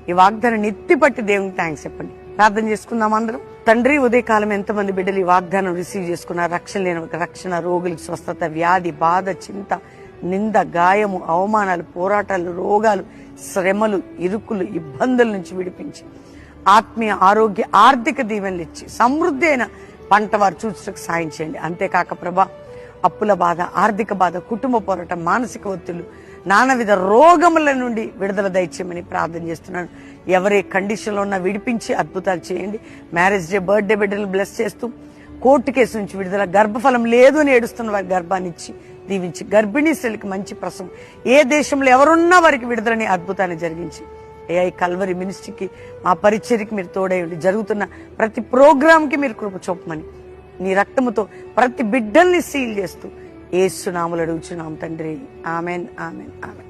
ఈ వాగ్దానాన్ని ఎత్తిపట్టి దేవునికి థ్యాంక్స్ చెప్పండి. ప్రార్థన చేసుకుందాం అందరం. తండ్రి, ఉదయకాలం ఎంతమంది బిడ్డలు ఈ వాగ్దానం రిసీవ్ చేసుకున్నారు? రక్షణ లేని రక్షణ, రోగులకు స్వస్థత, వ్యాధి బాధ, చింత, నింద, గాయము, అవమానాలు, పోరాటాలు, రోగాలు, శ్రమలు, ఇరుకులు, ఇబ్బందుల నుంచి విడిపించి ఆత్మీయ ఆరోగ్య ఆర్థిక దీవెనలు ఇచ్చి సమృద్ధి అయిన పంట వారు చూసుకు సాయం చేయండి. అంతేకాక ప్రభా, అప్పుల బాధ, ఆర్థిక బాధ, కుటుంబ పోరాటం, మానసిక ఒత్తిళ్లు, నానావిధ రోగముల నుండి విడుదల దయచేయమని ప్రార్థన చేస్తున్నాను. ఎవరే కండిషన్లో ఉన్నా విడిపించి అద్భుతాలు చేయండి. మ్యారేజ్ డే, బర్త్డే బిడ్డలు బ్లెస్ చేస్తూ, కోర్టు కేసు నుంచి విడుదల, గర్భఫలం లేదు అని ఏడుస్తున్న వారి గర్భాన్ని ఇచ్చి దీవించి, గర్భిణీ స్త్రీలకు మంచి ప్రసవం, ఏ దేశంలో ఎవరున్నా వారికి విడుదలని అద్భుతాన్ని జరిగించి, ఏఐ కల్వరి మినిస్ట్రీకి మా పరిచర్యకి మీరు తోడేయండి. జరుగుతున్న ప్రతి ప్రోగ్రాంకి మీరు కృప చూపమని నీ రక్తముతో ప్రతి బిడ్డల్ని సీల్ చేస్తూ యేసు నామములో అడుగుచున్నాం తండ్రి. Amen, amen, amen.